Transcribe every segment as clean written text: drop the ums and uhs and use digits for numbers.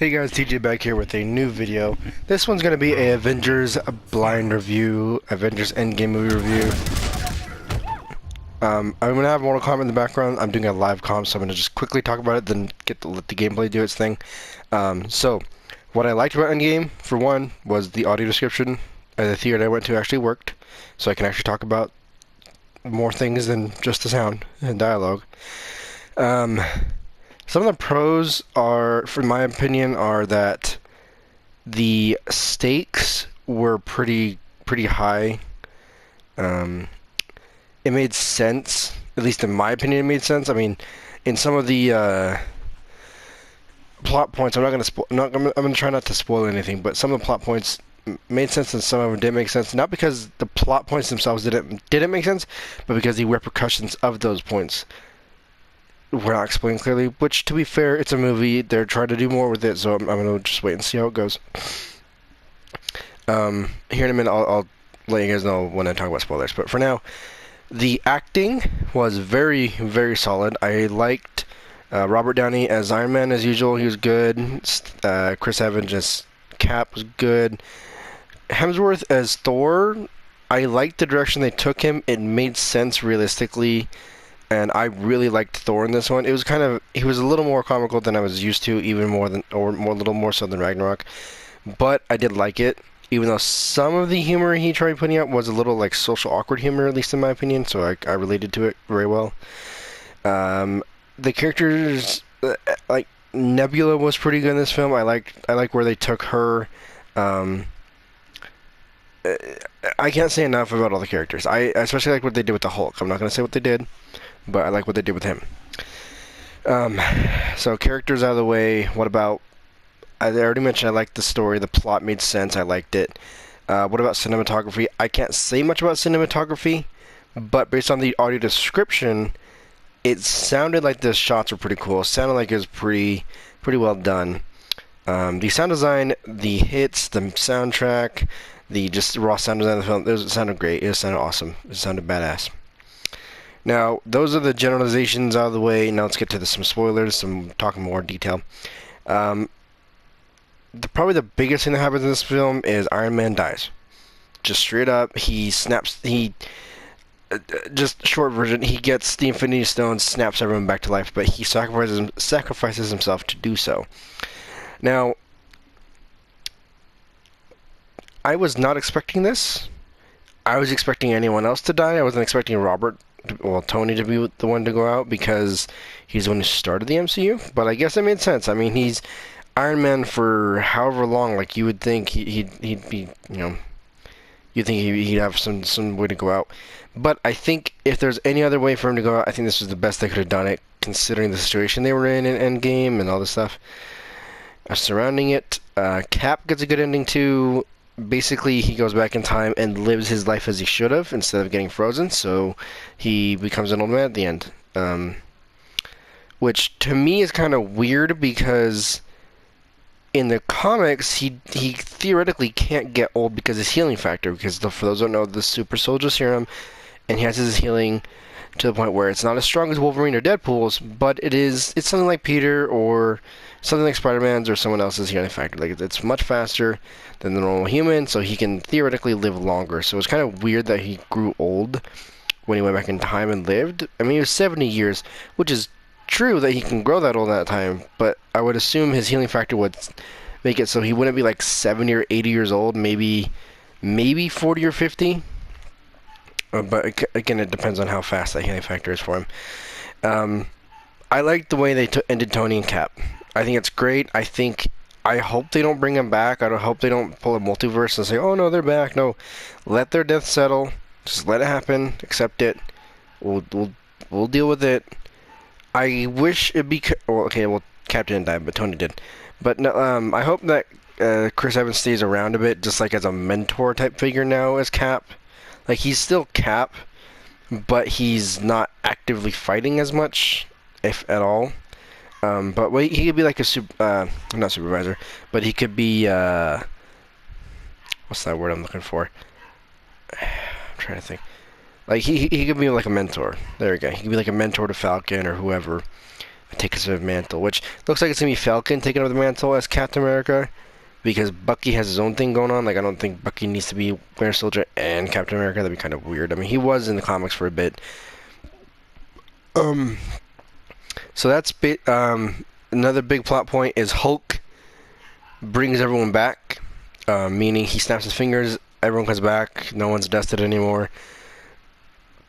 Hey guys, TJ back here with a new video. This one's going to be a Avengers Blind review, Avengers End Game movie review. I'm going to have Mortal Kombat in the background. I'm doing a live comm, so I'm going to just quickly talk about it, then let the gameplay do its thing. So, what I liked about Endgame, for one, was the audio description. The theater I went to actually worked, so I can actually talk about more things than just the sound and dialogue. Some of the pros are, for my opinion, are that the stakes were pretty high. It made sense, at least in my opinion, it made sense. I mean, in some of the plot points, I'm gonna try not to spoil anything, but some of the plot points made sense and some of them didn't make sense. Not because the plot points themselves didn't make sense, but because the repercussions of those points were not explained clearly, which, to be fair, it's a movie. They're trying to do more with it, so I'm going to just wait and see how it goes. Here in a minute, I'll let you guys know when I talk about spoilers. But for now, the acting was very, very solid. I liked Robert Downey as Iron Man, as usual. He was good. Chris Evans as Cap was good. Hemsworth as Thor, I liked the direction they took him. It made sense realistically. And I really liked Thor in this one. It was he was a little more comical than I was used to, even more than, a little more so than Ragnarok. But I did like it, even though some of the humor he tried putting out was a little like social awkward humor, at least in my opinion. So I related to it very well. The characters, like Nebula, was pretty good in this film. I like where they took her. I can't say enough about all the characters. I especially like what they did with the Hulk. I'm not gonna say what they did, but I like what they did with him. So characters out of the way. What about? I already mentioned I liked the story. The plot made sense. I liked it. What about cinematography? I can't say much about cinematography, but based on the audio description, it sounded like the shots were pretty cool. It sounded like it was pretty well done. The sound design, the hits, the soundtrack, the just raw sound design of the film, it sounded great. It sounded awesome. It sounded badass. Now, those are the generalizations out of the way. Now let's get to some spoilers, some talking more detail. Probably the biggest thing that happens in this film is Iron Man dies. Just straight up, just short version, he gets the Infinity Stone, snaps everyone back to life, but he sacrifices himself to do so. Now, I was not expecting this. I was expecting anyone else to die. I wasn't expecting Tony to be the one to go out because he's the one who started the MCU. But I guess it made sense. I mean, he's Iron Man for however long. Like, you would think he'd be, you'd think he'd have some way to go out. But I think if there's any other way for him to go out, I think this was the best they could have done it, considering the situation they were in Endgame and all this stuff surrounding it. Cap gets a good ending too. Basically, he goes back in time and lives his life as he should have instead of getting frozen, so he becomes an old man at the end. Which to me is kind of weird because in the comics, he theoretically can't get old because his healing factor, because for those who don't know, the super soldier serum, and he has his healing to the point where it's not as strong as Wolverine or Deadpool's, but it's something like Peter or something like Spider-Man's or someone else's healing factor. Like, it's much faster than the normal human, so he can theoretically live longer. So it's kind of weird that he grew old when he went back in time and lived. I mean, he was 70 years, which is true that he can grow that old in that time, but I would assume his healing factor would make it so he wouldn't be like 70 or 80 years old, maybe 40 or 50. But again, it depends on how fast that healing factor is for him. I like the way they ended Tony and Cap. I think it's great. I hope they don't bring them back. I hope they don't pull a multiverse and say, "Oh no, they're back." No, let their death settle. Just let it happen. Accept it. We'll deal with it. I wish it'd be well, Cap didn't die, but Tony did. But no, I hope that Chris Evans stays around a bit, just like as a mentor type figure now as Cap. Like, he's still Cap, but he's not actively fighting as much, if at all. But he could be like a not supervisor, but he could be, what's that word I'm looking for? I'm trying to think. Like, he could be like a mentor. There we go. He could be like a mentor to Falcon or whoever. takes over the mantle, which looks like it's gonna be Falcon taking over the mantle as Captain America, because Bucky has his own thing going on. Like, I don't think Bucky needs to be Winter Soldier and Captain America. That'd be kind of weird. I mean, he was in the comics for a bit. Um, so that's another big plot point is Hulk brings everyone back, meaning he snaps his fingers, everyone comes back, no one's dusted anymore.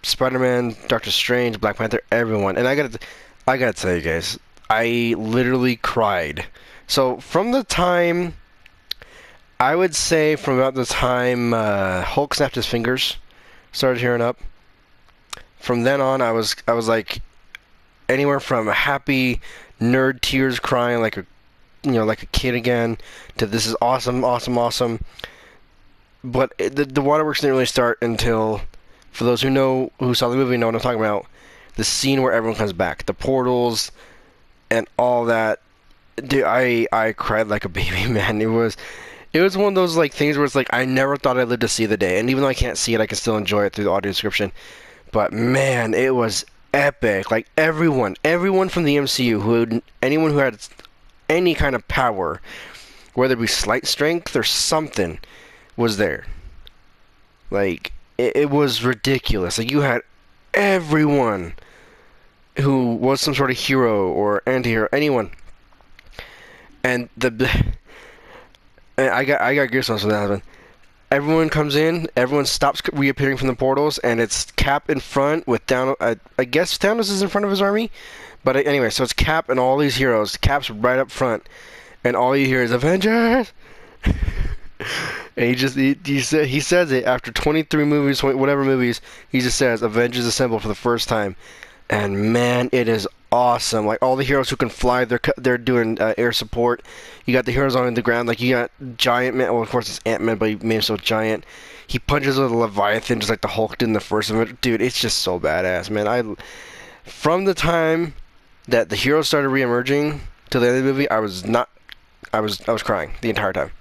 Spider-Man, Doctor Strange, Black Panther, everyone. And I gotta tell you guys, I literally cried. So from the time, I would say from about the time Hulk snapped his fingers, started tearing up. From then on, I was like anywhere from happy nerd tears, crying like like a kid again, to this is awesome, awesome, awesome. But the waterworks didn't really start until, for those who saw the movie know what I'm talking about, the scene where everyone comes back, the portals, and all that. Dude, I cried like a baby, man. It was one of those like things where it's like I never thought I'd live to see the day, and even though I can't see it, I can still enjoy it through the audio description. But man, it was epic. Like everyone from the MCU, anyone who had any kind of power, whether it be slight strength or something, was there. Like it was ridiculous. Like you had everyone who was some sort of hero or anti-hero, anyone. And I got goosebumps when that happened. Everyone comes in, everyone stops reappearing from the portals, and it's Cap in front with Thanos. I guess Thanos is in front of his army, but anyway, so it's Cap and all these heroes. Cap's right up front, and all you hear is Avengers. And he says it after 23 movies, whatever movies, he just says Avengers Assemble for the first time. And man, it is awesome. Like all the heroes who can fly, they're doing air support. You got the heroes on the ground. Like you got Giant Man. Well, of course it's Ant-Man, but he made him so giant. He punches with a Leviathan just like the Hulk did in the first one. Dude, it's just so badass, man. From the time that the heroes started re-emerging to the end of the movie, I was crying the entire time,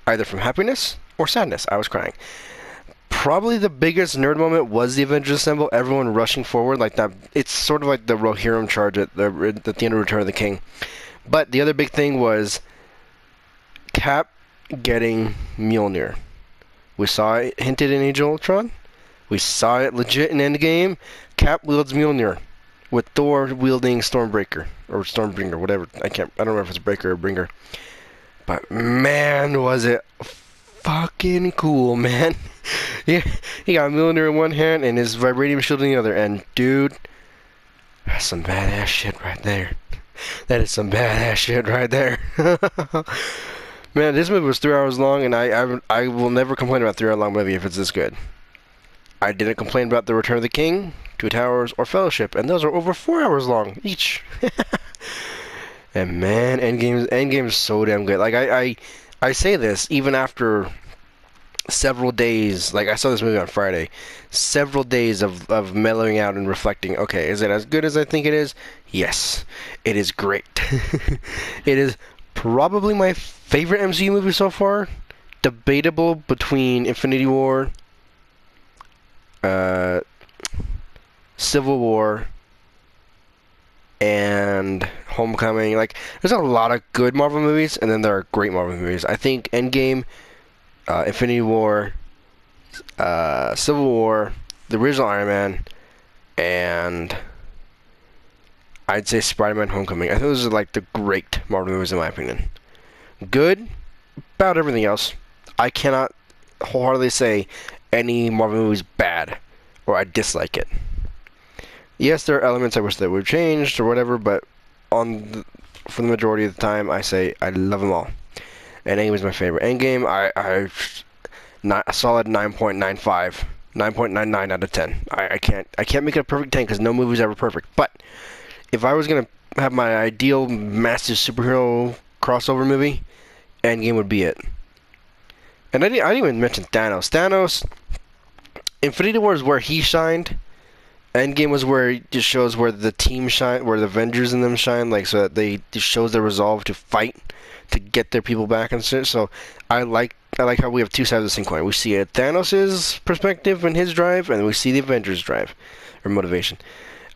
either from happiness or sadness. I was crying. Probably the biggest nerd moment was the Avengers Assemble. Everyone rushing forward like that. It's sort of like the Rohirrim charge at the end of Return of the King. But the other big thing was Cap getting Mjolnir. We saw it hinted in Age of Ultron. We saw it legit in Endgame. Cap wields Mjolnir with Thor wielding Stormbreaker or Stormbringer, whatever. I don't remember if it's Breaker or Bringer. But man, was it fucking cool, man. Yeah, he got Mjolnir in one hand and his vibranium shield in the other, and dude, that's some badass shit right there. That is some badass shit right there. Man, this movie was 3 hours long, and I will never complain about a 3 hour long movie if it's this good. I didn't complain about The Return of the King, Two Towers, or Fellowship, and those are over 4 hours long each. And man, Endgame is so damn good. Like I say this even after several days. Like I saw this movie on Friday. Several days of mellowing out and reflecting. Okay, is it as good as I think it is? Yes, it is great. It is probably my favorite MCU movie so far. Debatable between Infinity War, Civil War, and Homecoming. Like, there's a lot of good Marvel movies, and then there are great Marvel movies. I think Endgame, Infinity War, Civil War, the original Iron Man, and I'd say Spider-Man Homecoming. I think those are like the great Marvel movies in my opinion. Good about everything else. I cannot wholeheartedly say any Marvel movie is bad or I dislike it. Yes, there are elements I wish that would have changed or whatever, but for the majority of the time, I say I love them all. And Endgame is my favorite. Endgame, a solid 9.95, 9.99 out of 10. I can't make it a perfect 10 because no movie's ever perfect. But if I was gonna have my ideal massive superhero crossover movie, Endgame would be it. And I didn't even mention Thanos. Infinity War is where he shined. Endgame was where it just shows where the team shine, where the Avengers in them shine, like so that they just shows their resolve to fight to get their people back and shit. So I like how we have two sides of the same coin. We see Thanos' perspective and his drive, and we see the Avengers' drive or motivation.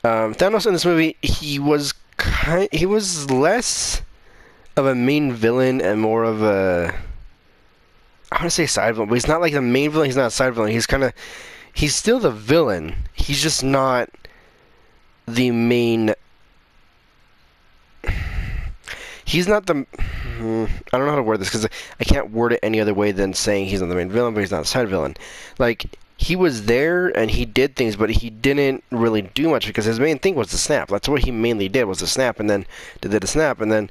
Thanos in this movie, he was he was less of a main villain and more of a, I want to say side villain, but he's not like the main villain. He's not a side villain. He's still the villain. He's just not the main. He's not the. I don't know how to word this because I can't word it any other way than saying he's not the main villain, but he's not a side villain. Like, he was there and he did things, but he didn't really do much because his main thing was the snap. That's what he mainly did, was the snap, and then did the snap, and then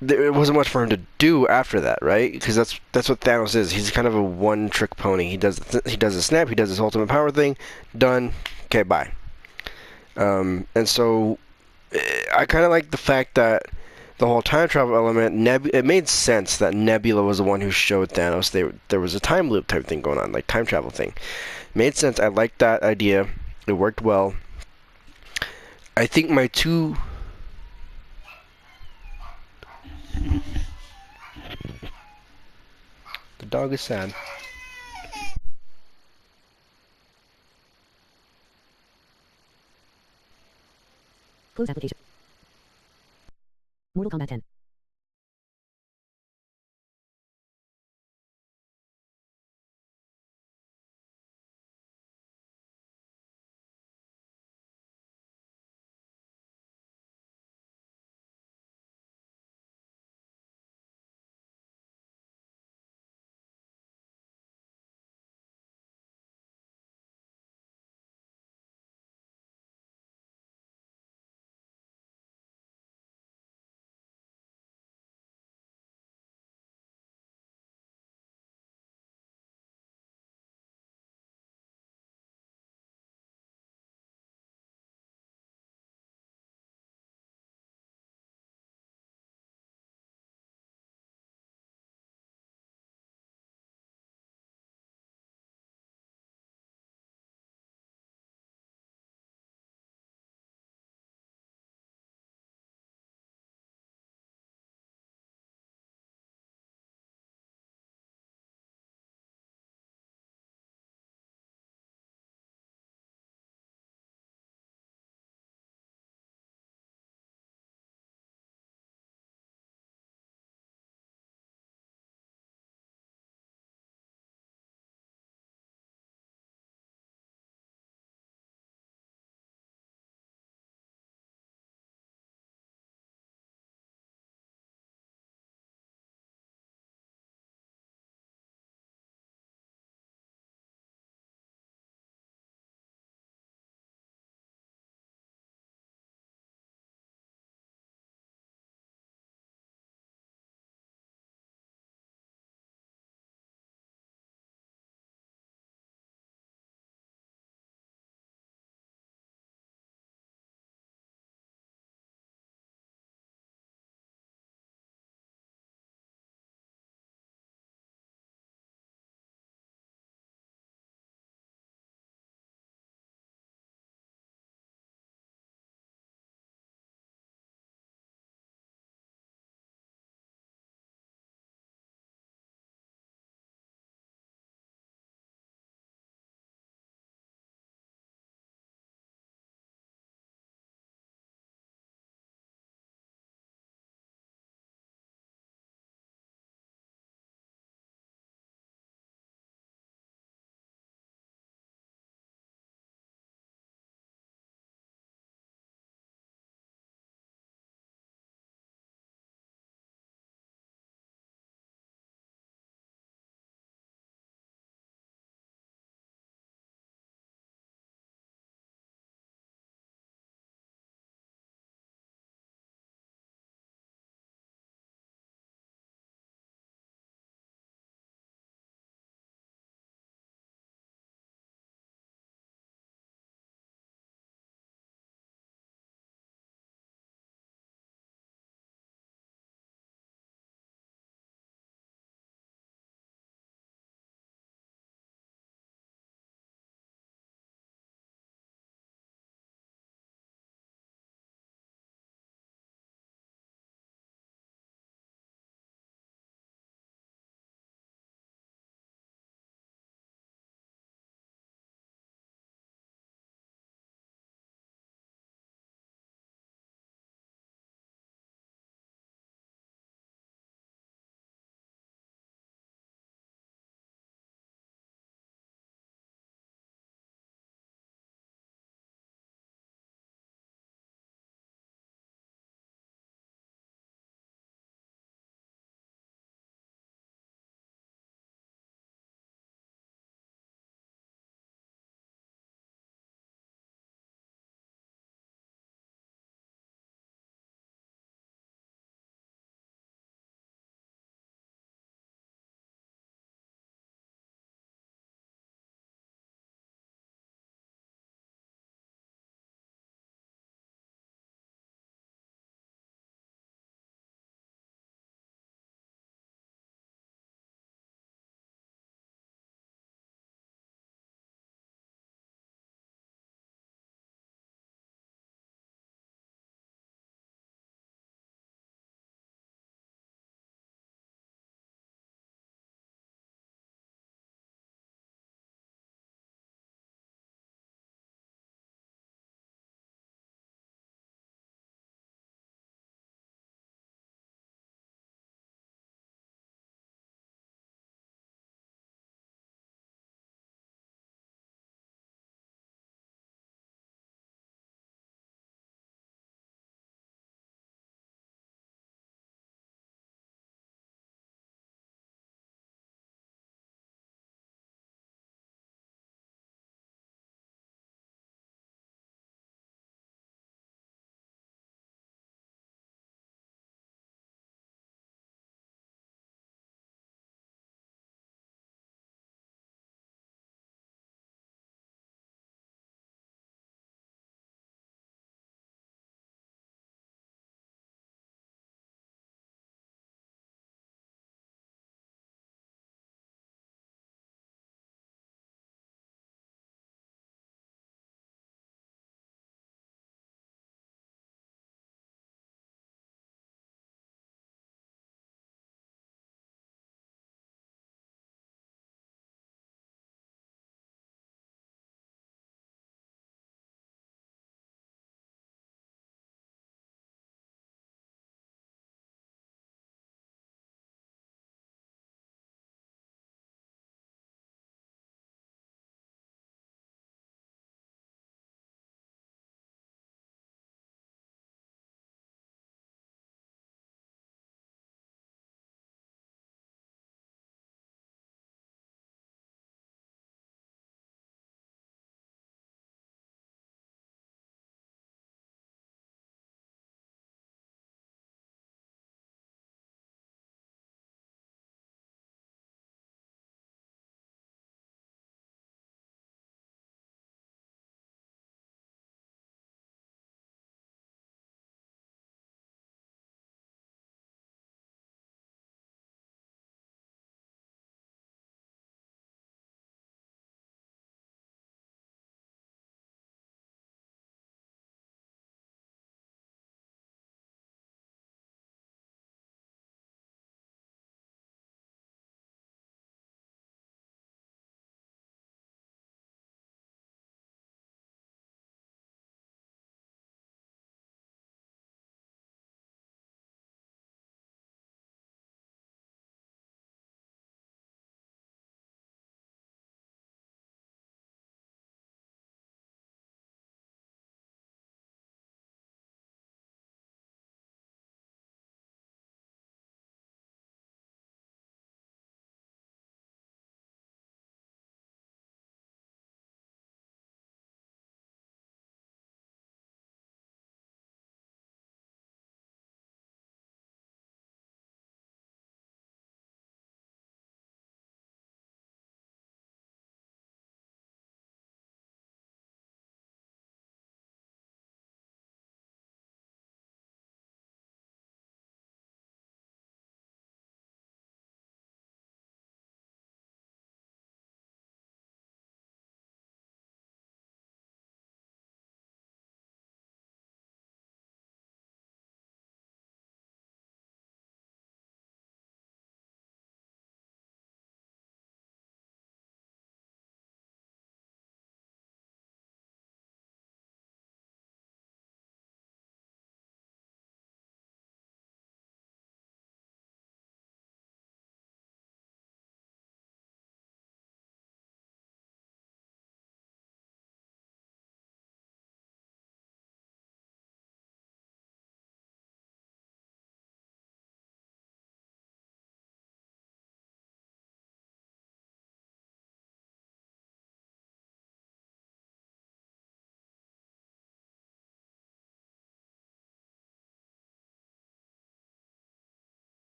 there wasn't much for him to do after that, right? Because that's what Thanos is. He's kind of a one-trick pony. He does a snap, he does his ultimate power thing, done. Okay, bye. And so I kind of like the fact that the whole time travel element, it made sense that Nebula was the one who showed Thanos there was a time loop type thing going on, like time travel thing. Made sense. I liked that idea. It worked well. I think my two. The dog is sad. Close application. Mortal Kombat 10.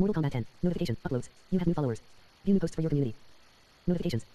Mortal Kombat 10. Notification. Uploads. You have new followers. View new posts for your community. Notifications.